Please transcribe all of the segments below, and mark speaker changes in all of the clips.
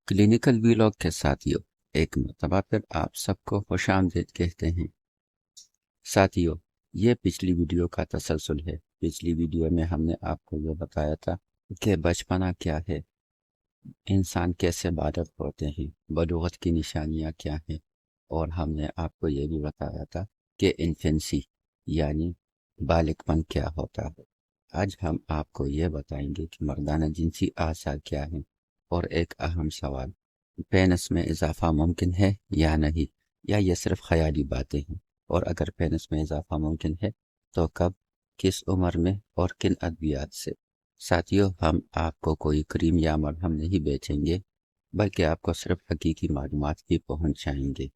Speaker 1: Clinical vlog के साथियों, एक मरतबा फिर आप सबको खुश आमदीद कहते हैं। साथियों, ये पिछली वीडियो का तसलसल है। पिछली वीडियो में हमने आपको ये बताया था कि बचपना क्या है, इंसान कैसे बालग होते हैं, बलूगत की निशानियाँ क्या हैं, और हमने आपको ये भी बताया था कि इन्फेंसी यानी बालिगपन क्या होता है। आज हम आपको ये बताएंगे कि मर्दाना जिनसी आशा क्या है, और एक अहम सवाल, पेनिस में इजाफा मुमकिन है या नहीं, या ये सिर्फ ख्याली बातें हैं, और अगर पेनिस में इजाफा मुमकिन है तो कब, किस उम्र में और किन अद्वियात से। साथियों, हम आपको कोई क्रीम या मरहम नहीं बेचेंगे, बल्कि आपको सिर्फ हकीकी मालूमात ही पहुंचाएंगे।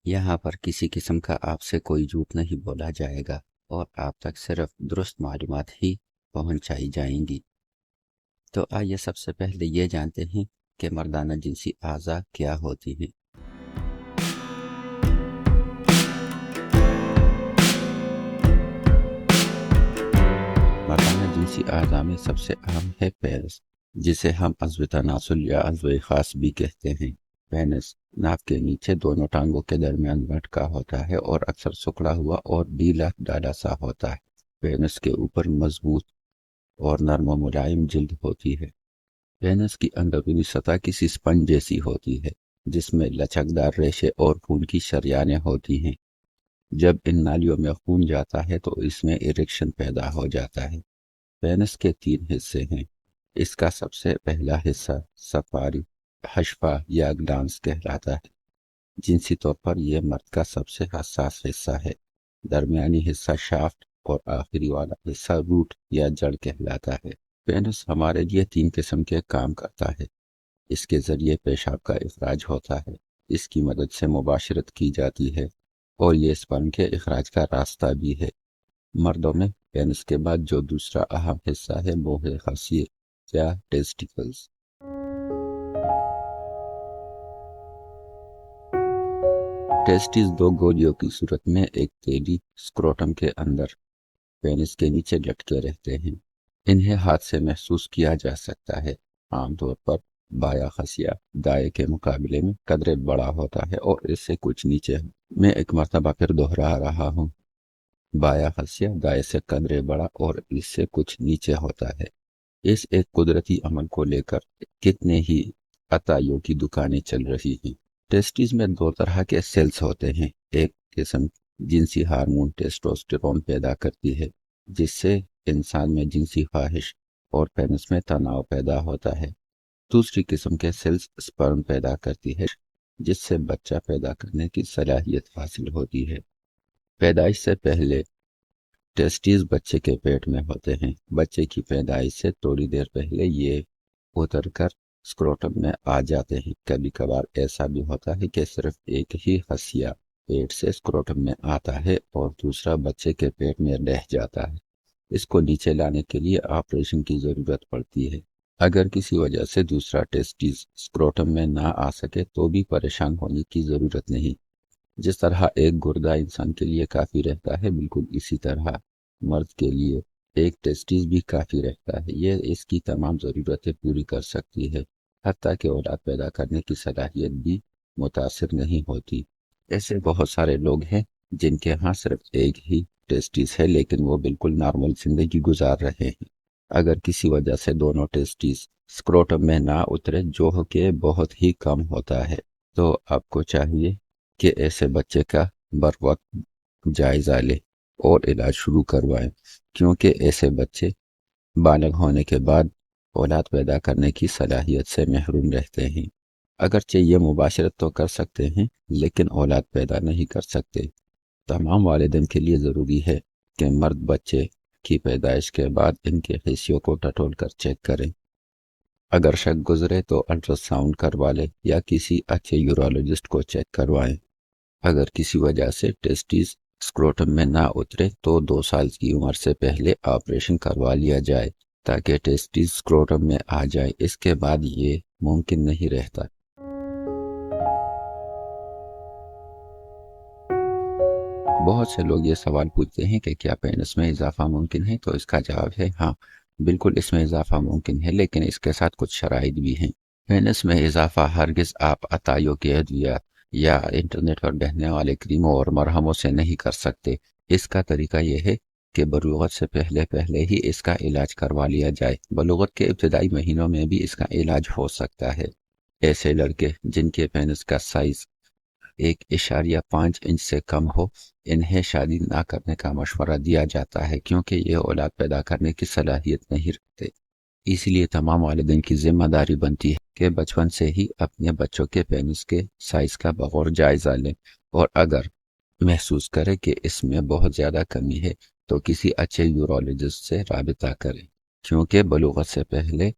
Speaker 1: यहाँ पर किसी किस्म का आपसे कोई झूठ नहीं बोला जाएगा, और आप तक सिर्फ दुरुस्त मालूमात ही पहुंचाई जाएंगी। तो आइए सबसे पहले ये जानते हैं कि मर्दाना जिनसी आज़ा क्या होती है। मर्दाना जिनसी आज़ा में सबसे अहम है पेनिस, जिसे हम अज़्व तनासुल या अज़्व ख़ास भी कहते हैं। पेनिस नाक के नीचे दोनों टांगों के दरमियान लटका होता है और अक्सर सिकुड़ा हुआ और ढीला ढाला सा होता है। पेनिस के ऊपर मजबूत और नरम व मुलायम जिल्द होती है। पेनिस की अंदरूनी सतह किसी स्पंज जैसी होती है, जिसमें लचकदार रेशे और खून की शरियानें होती हैं। जब इन नालियों में खून जाता है तो इसमें इरेक्शन पैदा हो जाता है। पेनिस के तीन हिस्से हैं। इसका सबसे पहला हिस्सा सफारी हशफा या ग्लांस कहलाता है। जिनसी तौर पर यह मर्द का सबसे हसास हिस्सा है। दरमियानी हिस्सा शाफ्ट और आखिरी वाला हिस्सा रूट या जड़ कहलाता है। पेनिस हमारे लिए तीन किस्म के काम करता है। इसके जरिए पेशाब का इखराज होता है, इसकी मदद से मुबाशरत की जाती है, और ये स्पर्म के इखराज का रास्ता भी है। मर्दों में पेनिस के बाद जो दूसरा अहम हिस्सा है वो है खसिए या टेस्टिकल्स। टेस्टिस दो गोलियों की सूरत में एक तेली स्क्रोटम के अंदर पेनिस के नीचे लटके रहते हैं। इन्हें हाथ से महसूस किया जा सकता है। आमतौर पर बाया खसिया दाएं के मुकाबले में कदरे बड़ा होता है और इससे कुछ नीचे है। मैं एक मरतबा फिर दोहरा रहा हूँ, बाया खसिया दाएं से कदरे बड़ा और इससे कुछ नीचे होता है। इस एक कुदरती अमल को लेकर कितने ही अताइयों की दुकानें चल रही हैं। टेस्टिस में दो तरह के सेल्स होते हैं। एक किस्म जिनसी हार्मोन टेस्टोस्टेरोन पैदा करती है, जिससे इंसान में जिनसी ख्वाहिश और पेनिस में तनाव पैदा होता है। दूसरी किस्म के सेल्स स्पर्म पैदा करती है, जिससे बच्चा पैदा करने की सलाहियत हासिल होती है। पैदाइश से पहले टेस्टिस बच्चे के पेट में होते हैं। बच्चे की पैदाइश से थोड़ी देर पहले ये उतर कर स्क्रोटम में आ जाते हैं। कभी कभार ऐसा भी होता है कि सिर्फ एक ही हसिया पेट से स्क्रोटम में आता है और दूसरा बच्चे के पेट में रह जाता है। इसको नीचे लाने के लिए ऑपरेशन की जरूरत पड़ती है। अगर किसी वजह से दूसरा टेस्टिस स्क्रोटम में ना आ सके तो भी परेशान होने की जरूरत नहीं। जिस तरह एक गुर्दा इंसान के लिए काफी रहता है, बिल्कुल इसी तरह मर्द के लिए एक टेस्टिस भी काफी रहता है। ये इसकी तमाम ज़रूरतें पूरी कर सकती है, हत्ता कि औलाद पैदा करने की सलाहियत भी मुतासिर नहीं होती। ऐसे बहुत सारे लोग हैं जिनके यहाँ सिर्फ एक ही टेस्टिस है, लेकिन वो बिल्कुल नॉर्मल जिंदगी गुजार रहे हैं। अगर किसी वजह से दोनों टेस्टिस स्क्रोटम में ना उतरे, जो कि बहुत ही कम होता है, तो आपको चाहिए कि ऐसे बच्चे का बर वक्त जायजा ले और इलाज शुरू करवाएं, क्योंकि ऐसे बच्चे बालग होने के बाद औलाद पैदा करने की सलाहियत से महरूम रहते हैं। अगरचे ये मुबाशरत तो कर सकते हैं, लेकिन औलाद पैदा नहीं कर सकते। तमाम वालिदैन के लिए ज़रूरी है कि मर्द बच्चे की पैदाइश के बाद इनके हिस्सों को टटोल कर चेक करें। अगर शक गुजरे तो अल्ट्रासाउंड करवा लें या किसी अच्छे यूरोलॉजिस्ट को चेक करवाएं। अगर किसी वजह से टेस्टिस स्क्रोटम में ना उतरे तो 2 साल की उम्र से पहले ऑपरेशन करवा लिया जाए, ताकि टेस्टिस स्क्रोटम में आ जाए। इसके बाद ये मुमकिन नहीं रहता। बहुत से लोग ये सवाल पूछते हैं कि क्या पेनिस में इजाफा मुमकिन है, तो इसका जवाब है हाँ, बिल्कुल इसमें इजाफा मुमकिन है, लेकिन इसके साथ कुछ शराइत भी हैं। فینس میں اضافہ ہرگز آپ عطایوں کے ادویات یا انٹرنیٹ پر بہنے والے کریموں اور مرہموں سے نہیں کر سکتے۔ اس کا طریقہ یہ ہے کہ بلوغت سے پہلے ہی اس کا علاج کروا لیا جائے۔ بلوغت کے ابتدائی مہینوں میں بھی اس کا علاج ہو سکتا ہے۔ ایسے لڑکے جن کے پینس کا سائز 1.5 انچ سے کم ہو، انہیں شادی نہ کرنے کا مشورہ دیا جاتا ہے کیونکہ یہ اولاد پیدا کرنے کی صلاحیت نہیں رکھتے۔ اس لیے تمام والدین کی ذمہ داری بنتی ہے کہ بچپن سے ہی اپنے بچوں کے پینس کے سائز کا بغور جائزہ لیں، اور اگر محسوس کرے کہ اس میں بہت زیادہ کمی ہے تو کسی اچھے یورولوجسٹ سے رابطہ کریں، کیونکہ بلوغت سے پہلے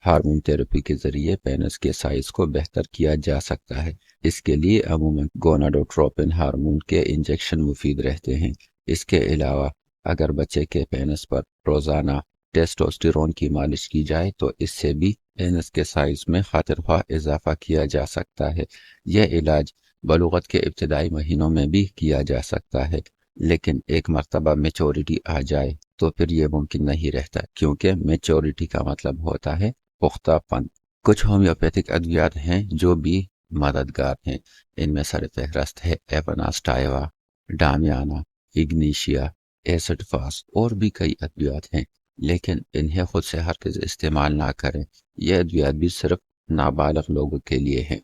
Speaker 1: ہارمون تھراپی کے ذریعے پینس کے سائز کو بہتر کیا جا سکتا ہے۔ اس کے لیے عموماً گوناڈوٹروپن ہارمون کے انجیکشن مفید رہتے ہیں۔ اس کے علاوہ اگر بچے کے پینس پر روزانہ ٹیسٹوسٹیرون کی مالش کی جائے تو اس سے بھی پینس کے سائز میں خاطر خواہ اضافہ کیا جا سکتا ہے۔ یہ علاج بلوغت کے ابتدائی مہینوں میں بھی کیا جا سکتا ہے، لیکن ایک مرتبہ میچورٹی آ جائے تو پھر یہ ممکن نہیں رہتا، کیونکہ میچورٹی کا مطلب ہوتا ہے پختہ پن۔ کچھ ہومیوپیتھک ادویات ہیں جو بھی مددگار ہیں۔ ان میں سر فہرست ہے ایوناسٹائیوا، ڈامیانا، اگنیشیا، ایسڈ فاسٹ اور بھی کئی ادویات ہیں، لیکن انہیں خود سے ہرگز استعمال نہ کریں۔ یہ ادویات بھی صرف نابالغ لوگوں کے لیے ہیں۔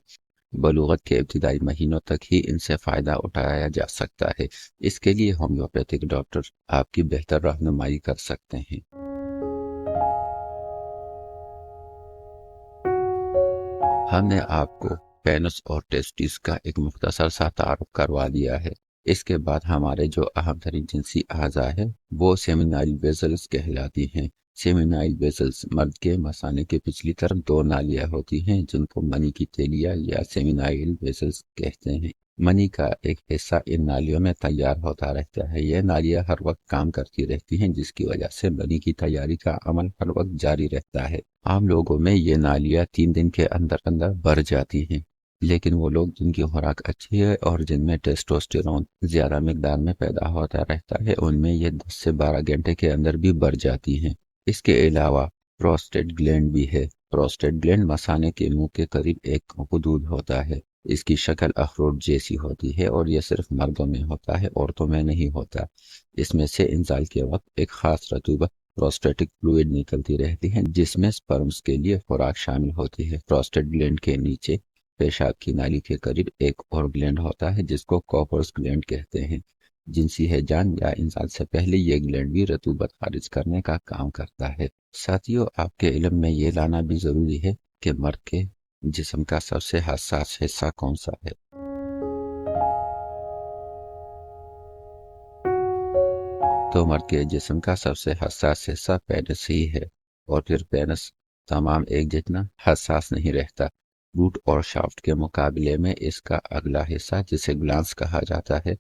Speaker 1: بلوغت کے ابتدائی مہینوں تک ہی ان سے فائدہ اٹھایا جا سکتا ہے۔ اس کے لیے ہومیوپیتھک ڈاکٹر آپ کی بہتر رہنمائی کر سکتے ہیں۔ ہم نے آپ کو پینس اور ٹیسٹس کا ایک مختصر سا تعارف کروا دیا ہے۔ اس کے بعد ہمارے جو اہم ترین جنسی اعضاء ہیں وہ سیمینائل ویزلز کہلاتی ہیں۔ سیمینائل ویزلز مرد کے مثانے کے پچھلی طرف دو نالیاں ہوتی ہیں جن کو منی کی تیلیا یا سیمینائل ویزلز کہتے ہیں۔ منی کا ایک حصہ ان نالیوں میں تیار ہوتا رہتا ہے۔ یہ نالیاں ہر وقت کام کرتی رہتی ہیں، جس کی وجہ سے منی کی تیاری کا عمل ہر وقت جاری رہتا ہے۔ عام لوگوں میں یہ نالیاں 3 دن کے اندر اندر بھر جاتی ہیں، لیکن وہ لوگ جن کی خوراک اچھی ہے اور جن میں ٹیسٹوسٹیرون زیادہ مقدار میں پیدا ہوتا رہتا ہے، ان میں یہ 10 سے 12 گھنٹے کے اندر بھی بھر جاتی ہیں۔ اس کے علاوہ پروسٹیٹ گلینڈ بھی ہے۔ پروسٹیٹ گلینڈ مثانے کے منہ کے قریب ایک حدود ہوتا ہے۔ اس کی شکل اخروٹ جیسی ہوتی ہے اور یہ صرف مردوں میں ہوتا ہے، عورتوں میں نہیں ہوتا۔ اس میں سے انزال کے وقت ایک خاص رطوبت پروسٹیٹک فلوئڈ نکلتی رہتی ہے جس میں سپرمز کے لیے خوراک شامل ہوتی ہے۔ پروسٹیٹ گلینڈ کے نیچے پیشاب کی نالی کے قریب ایک اور گلینڈ ہوتا ہے جس کو کوپرس گلینڈ کہتے ہیں۔ جنسی ہیجان یا انزال سے پہلے یہ گلینڈ بھی رطوبت خارج کرنے کا کام کرتا ہے۔ ساتھیو، آپ کے علم میں یہ لانا بھی ضروری ہے کہ مرد کے جسم کا سب سے حساس حصہ کون سا ہے۔ تو مرد کے جسم کا سب سے حساس حصہ پینس ہی ہے، اور پھر پینس تمام ایک جتنا حساس نہیں رہتا۔ روٹ اور شافٹ کے مقابلے میں اس کا اگلا حصہ جسے گلانس کہا جاتا ہے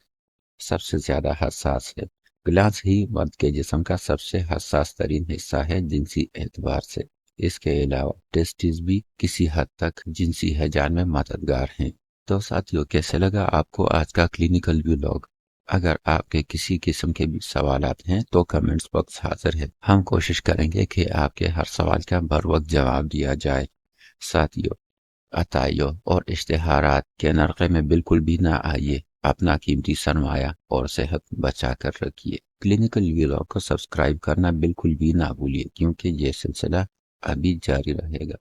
Speaker 1: سب سے زیادہ حساس ہے۔ گلانس ہی مرد کے جسم کا سب سے حساس ترین حصہ ہے جنسی اعتبار سے۔ اس کے علاوہ ٹیسٹس بھی کسی حد تک جنسی ہیجان میں مددگار ہیں۔ تو ساتھیوں، کیسے لگا آپ کو آج کا کلینیکل ویلاگ؟ اگر آپ کے کسی قسم کے بھی سوالات ہیں تو کمنٹس باکس حاضر ہے۔ ہم کوشش کریں گے کہ آپ کے ہر سوال کا بر وقت جواب دیا جائے۔ ساتھیوں، عطایوں اور اشتہارات کے نرقے میں بالکل بھی نہ آئیے۔ اپنا قیمتی سرمایہ اور صحت بچا کر رکھیے۔ کلینیکل ویلاگ کو سبسکرائب کرنا بالکل بھی نہ بھولیے، کیونکہ یہ سلسلہ ابھی جاری رہے گا۔